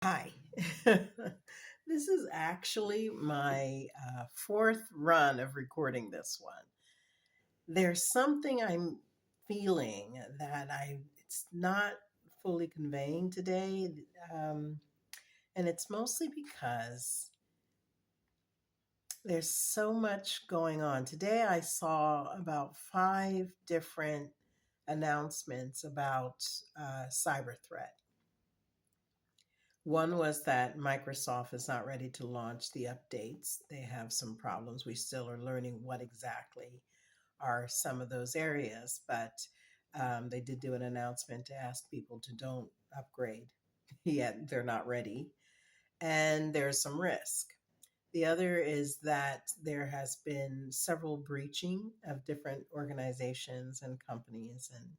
Hi. This is actually my fourth run of recording this one. There's something I'm feeling that it's not fully conveying today, um, and it's mostly because there's so much going on. Today, I saw about five different announcements about cyber threat. One was that Microsoft is not ready to launch the updates. They have some problems. We still are learning what exactly are some of those areas, but they did do an announcement to ask people to don't upgrade yet. They're not ready. And there's some risk. The other is that there has been several breaching of different organizations and companies. And,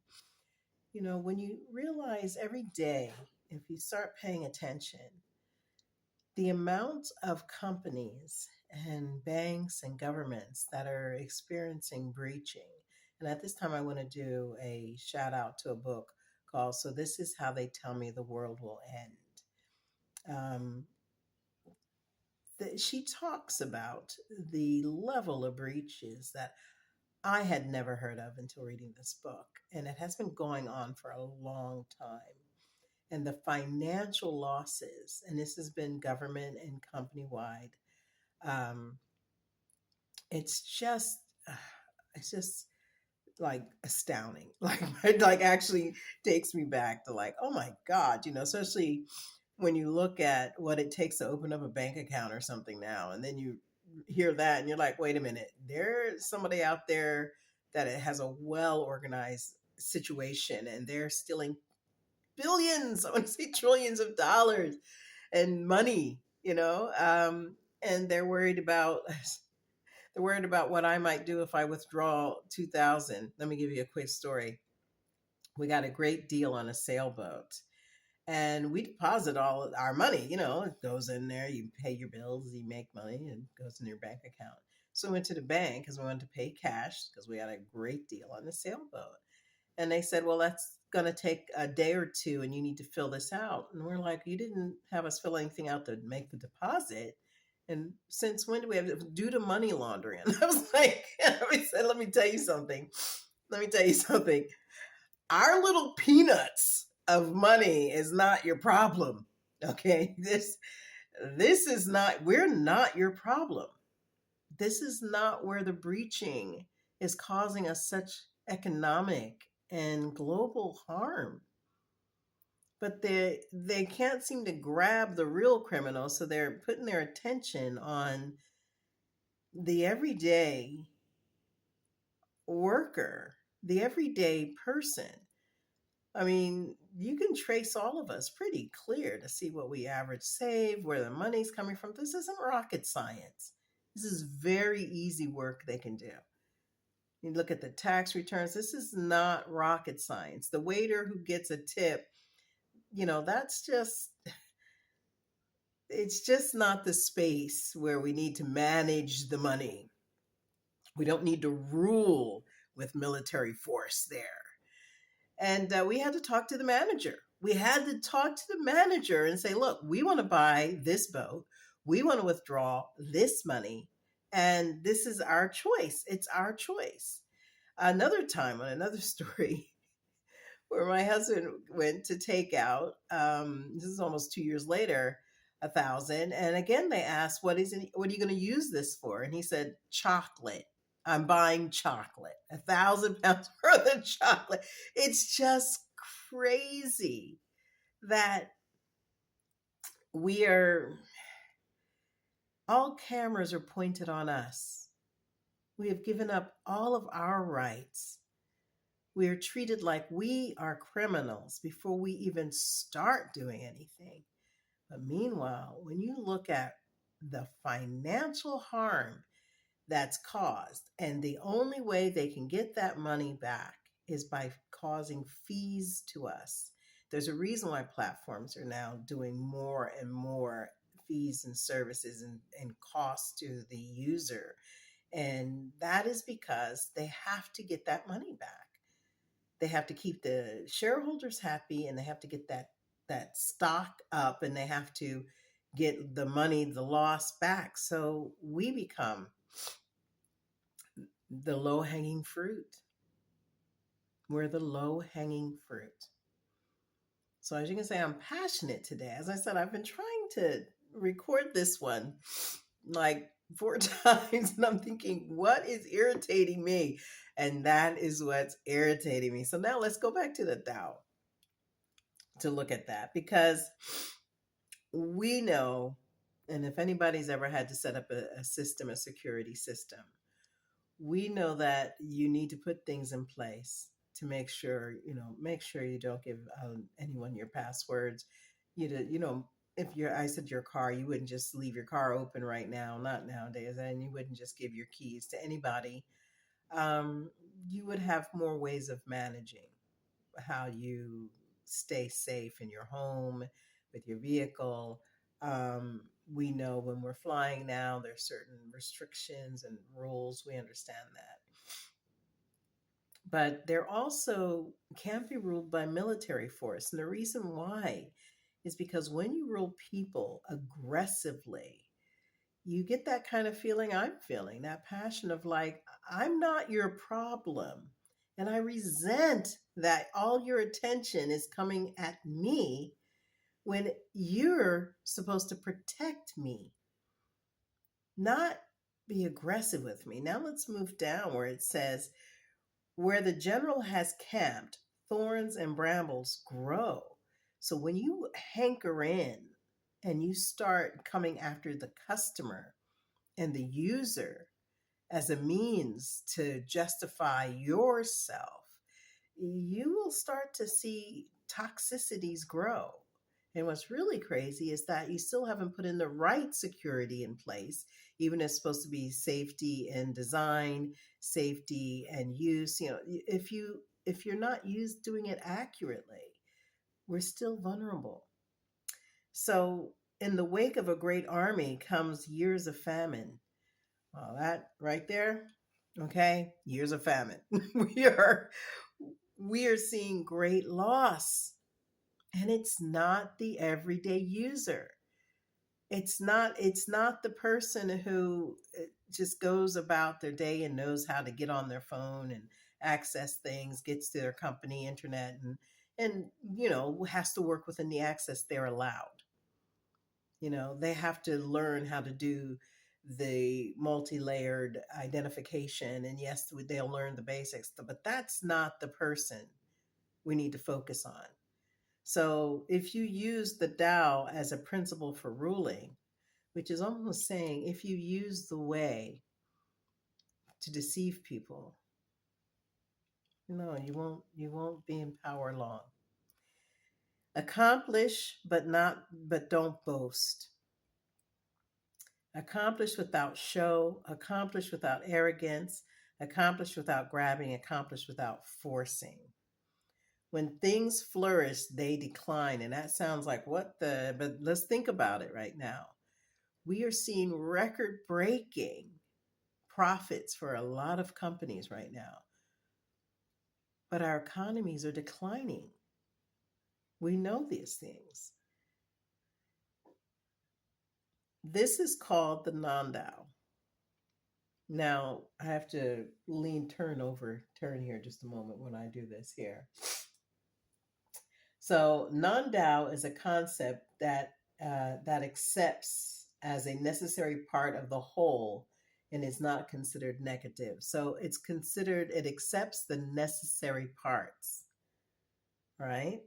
when you realize every day, if you start paying attention, the amount of companies and banks and governments that are experiencing breaching. And at this time, I want to do a shout out to a book called So This Is How They Tell Me the World Will End. Um, she talks about the level of breaches that I had never heard of until reading this book. And it has been going on for a long time. And the financial losses, and this has been government and company wide, um, it's just it's just like astounding. Like it like actually takes me back to like, oh my God, especially when you look at what it takes to open up a bank account or something now, and then you hear that and you're like, wait a minute, there's somebody out there that it has a well organized situation and they're stealing billions, I want to say trillions of dollars and money, and they're worried about what I might do if I withdraw 2000. Let me give you a quick story. We got a great deal on a sailboat and we deposit all our money, it goes in there, you pay your bills, you make money and it goes in your bank account. So we went to the bank because we wanted to pay cash because we had a great deal on the sailboat. And they said, well, that's going to take a day or two and you need to fill this out. And we're like, you didn't have us fill anything out to make the deposit. And since when do we have due to money laundering? And I was like, we said, let me tell you something. Let me tell you something. Our little peanuts of money is not your problem. Okay. This is not, we're not your problem. This is not where the breaching is causing us such economic and global harm. But they can't seem to grab the real criminal, so they're putting their attention on the everyday worker, the everyday person. I mean, you can trace all of us pretty clear to see what we average save, where the money's coming from. This isn't rocket science. This is very easy work they can do. You look at the tax returns, this is not rocket science. The waiter who gets a tip, that's just, it's just not the space where we need to manage the money. We don't need to rule with military force there. And we had to talk to the manager. We had to talk to the manager and say, look, we want to buy this boat. We want to withdraw this money. And this is our choice. It's our choice. Another time on another story, where my husband went to take out, this is almost 2 years later, 1,000. And again, they asked, what are you going to use this for? And he said, chocolate. I'm buying chocolate, 1,000 pounds worth of chocolate. It's just crazy that we are, all cameras are pointed on us. We have given up all of our rights. We are treated like we are criminals before we even start doing anything. But meanwhile, when you look at the financial harm that's caused, and the only way they can get that money back is by causing fees to us. There's a reason why platforms are now doing more and more fees and services and costs to the user. And that is because they have to get that money back. They have to keep the shareholders happy and they have to get that that stock up, and they have to get the money, the loss back. So we become the low hanging fruit. We're the low hanging fruit. So as you can say, I'm passionate today. As I said, I've been trying to record this one like four times, and I'm thinking, what is irritating me? And that is what's irritating me. So now let's go back to the Tao to look at that, because we know, and if anybody's ever had to set up a system, a security system, we know that you need to put things in place to make sure you don't give anyone your passwords. If I said your car, you wouldn't just leave your car open right now, not nowadays, and you wouldn't just give your keys to anybody. Um, you would have more ways of managing how you stay safe in your home, with your vehicle. We know when we're flying now, there's certain restrictions and rules. We understand that. But they're also can't be ruled by military force. And the reason why is because when you rule people aggressively, you get that kind of feeling I'm feeling, that passion of like, I'm not your problem. And I resent that all your attention is coming at me when you're supposed to protect me, not be aggressive with me. Now let's move down where it says, where the general has camped, thorns and brambles grow. So when you hanker in and you start coming after the customer and the user as a means to justify yourself, you will start to see toxicities grow. And what's really crazy is that you still haven't put in the right security in place, even if it's supposed to be safety and design, safety and use. If you're not doing it accurately, we're still vulnerable. So in the wake of a great army comes years of famine. Well, that right there, okay, years of famine. we are we are seeing great loss, and it's not the everyday user. It's not the person who just goes about their day and knows how to get on their phone and access things, gets to their company internet, and has to work within the access they're allowed. They have to learn how to do the multi-layered identification, and yes, they'll learn the basics, but that's not the person we need to focus on. So if you use the Tao as a principle for ruling, which is almost saying if you use the way to deceive people, no, you won't be in power long. Accomplish but don't boast. Accomplish without show, accomplish without arrogance, accomplish without grabbing, accomplish without forcing. When things flourish, they decline. And that sounds like but let's think about it right now. We are seeing record breaking profits for a lot of companies right now, but our economies are declining. We know these things. This is called the non Tao. Now, I have to turn here just a moment when I do this here. So, non Tao is a concept that accepts as a necessary part of the whole and is not considered negative. So, it accepts the necessary parts, right?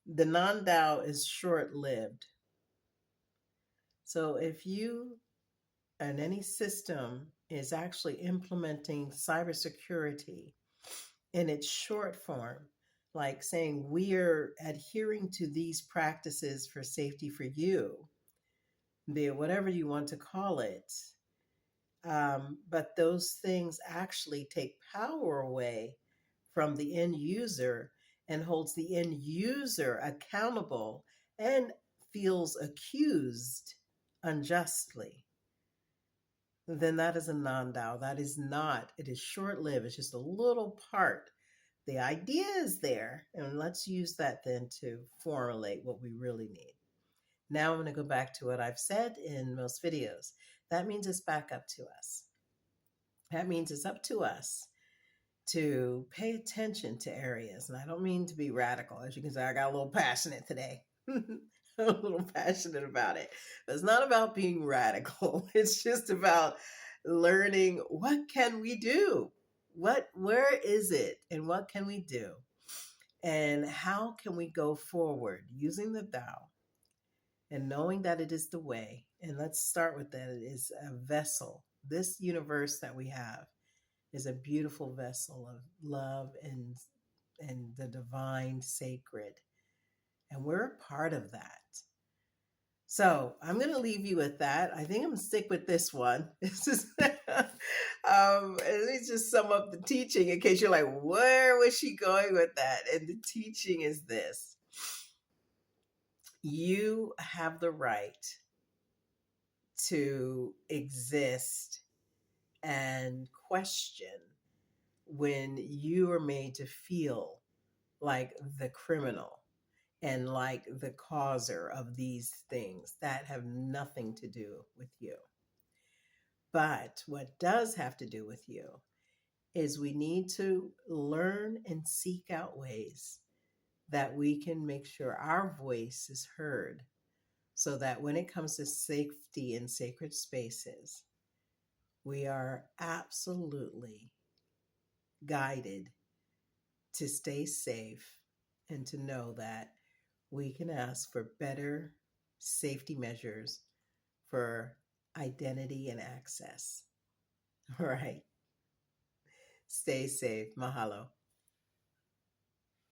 The non Tao is short lived. So, if you and any system is actually implementing cybersecurity in its short form, like saying we're adhering to these practices for safety for you, be it whatever you want to call it. But those things actually take power away from the end user and holds the end user accountable and feels accused unjustly. Then that is a non Tao. That is not, it is short lived. It's just a little part The idea is there, and let's use that then to formulate what we really need. Now I'm going to go back to what I've said in most videos. That means it's back up to us. That means it's up to us to pay attention to areas. And I don't mean to be radical. As you can see, I got a little passionate today. A little passionate about it. But it's not about being radical. It's just about learning, what can we do? Where is it? And what can we do? And how can we go forward using the Tao and knowing that it is the way? And let's start with that. It is a vessel. This universe that we have is a beautiful vessel of love and the divine sacred. And we're a part of that. So I'm going to leave you with that. I think I'm going to stick with this one. This is, let me just sum up the teaching in case you're like, where was she going with that? And the teaching is this: you have the right to exist and question when you are made to feel like the criminal and like the causer of these things that have nothing to do with you. But what does have to do with you is we need to learn and seek out ways that we can make sure our voice is heard, so that when it comes to safety in sacred spaces, we are absolutely guided to stay safe and to know that we can ask for better safety measures for identity and access. All right. Stay safe. Mahalo.